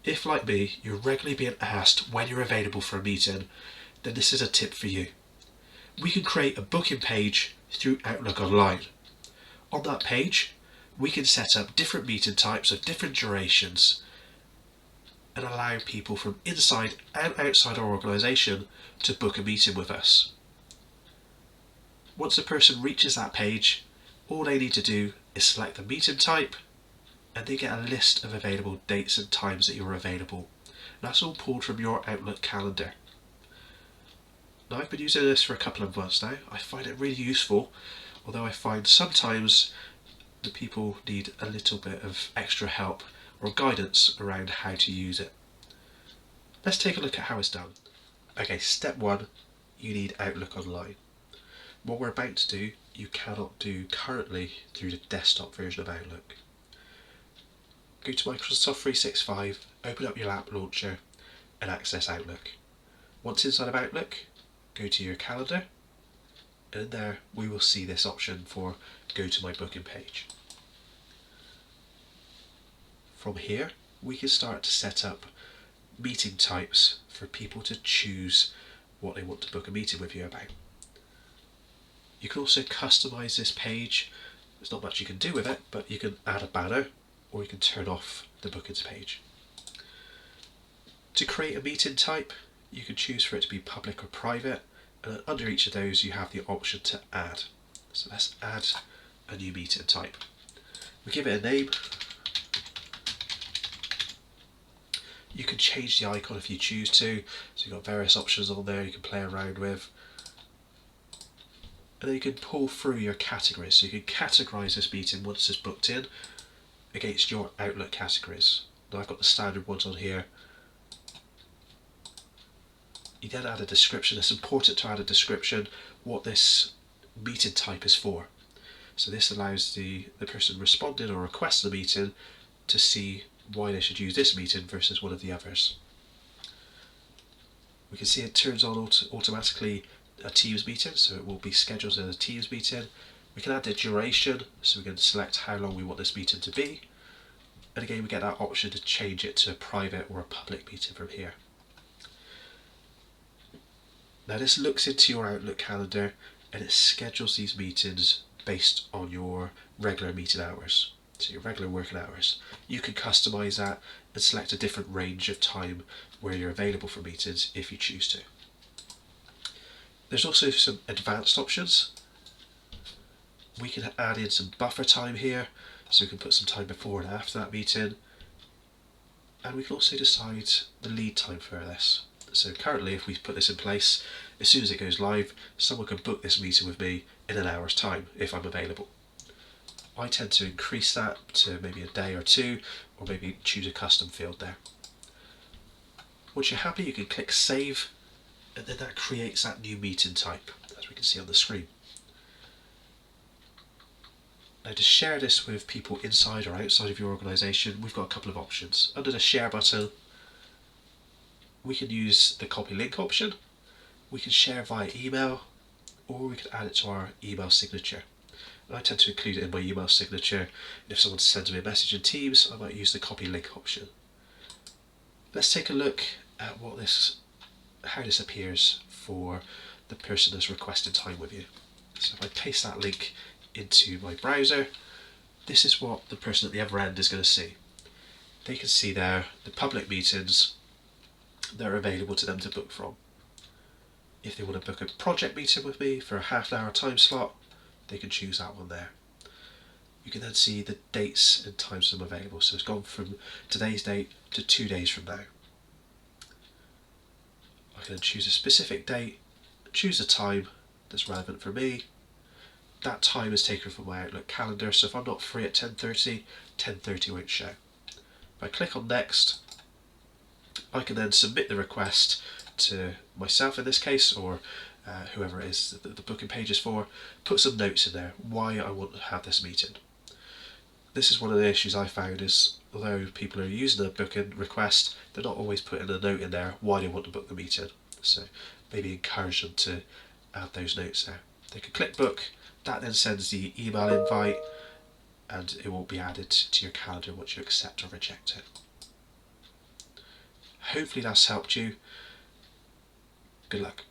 If, like me, you're regularly being asked when you're available for a meeting, then this is a tip for you. We can create a booking page through Outlook Online. On that page, we can set up different meeting types of different durations and allow people from inside and outside our organisation to book a meeting with us. Once a person reaches that page, all they need to do is select the meeting type and they get a list of available dates and times that you're available. That's all pulled from your Outlook calendar. Now, I've been using this for a couple of months now. I find it really useful, although I find sometimes the people need a little bit of extra help or guidance around how to use it. Let's take a look at how it's done. Okay, step one, you need Outlook Online. What we're about to do, you cannot do currently through the desktop version of Outlook. Go to Microsoft 365, open up your app launcher and access Outlook. Once inside of Outlook, go to your calendar and in there we will see this option for go to my booking page. From here we can start to set up meeting types for people to choose what they want to book a meeting with you about. You can also customize this page. There's not much you can do with it, but you can add a banner or you can turn off the bookings page. To create a meeting type, you can choose for it to be public or private, and under each of those you have the option to add. So let's add a new meeting type. We give it a name. You can change the icon if you choose to, so you've got various options on there you can play around with. And then you can pull through your categories, so you can categorise this meeting once it's booked in against your Outlook categories. Now I've got the standard ones on here. You then add a description. It's important to add a description what this meeting type is for. So this allows the person responding or requesting the meeting to see why they should use this meeting versus one of the others. We can see it turns on automatically a Teams meeting, so it will be scheduled as a Teams meeting. We can add the duration, so we can select how long we want this meeting to be. And again, we get that option to change it to a private or a public meeting from here. Now this looks into your Outlook calendar and it schedules these meetings based on your regular meeting hours, so your regular working hours. You can customise that and select a different range of time where you're available for meetings if you choose to. There's also some advanced options. We can add in some buffer time here, so we can put some time before and after that meeting. And we can also decide the lead time for this. So currently if we put this in place, as soon as it goes live, someone can book this meeting with me in an hour's time if I'm available. I tend to increase that to maybe a day or two, or maybe choose a custom field there. Once you're happy, you can click save, and then that creates that new meeting type, as we can see on the screen. Now to share this with people inside or outside of your organisation, we've got a couple of options. Under the share button, we can use the copy link option, we can share via email, or we can add it to our email signature. And I tend to include it in my email signature. If someone sends me a message in Teams, I might use the copy link option. Let's take a look at how this appears for the person that's requesting time with you. So if I paste that link into my browser, this is what the person at the other end is going to see. They can see there the public meetings that are available to them to book from. If they want to book a project meeting with me for a half-an-hour time slot, they can choose that one there. You can then see the dates and times that are available. So it's gone from today's date to 2 days from now. I can then choose a specific date, choose a time that's relevant for me. That time is taken from my Outlook calendar, so if I'm not free at 10:30, 10:30 won't show. If I click on next, I can then submit the request to myself in this case, or whoever it is that the booking page is for, put some notes in there why I want to have this meeting. This is one of the issues I found is, although people are using a booking request, they're not always putting a note in there why they want to book the meeting. So maybe encourage them to add those notes there. They can click book, that then sends the email invite, and it will be added to your calendar once you accept or reject it. Hopefully that's helped you. Good luck.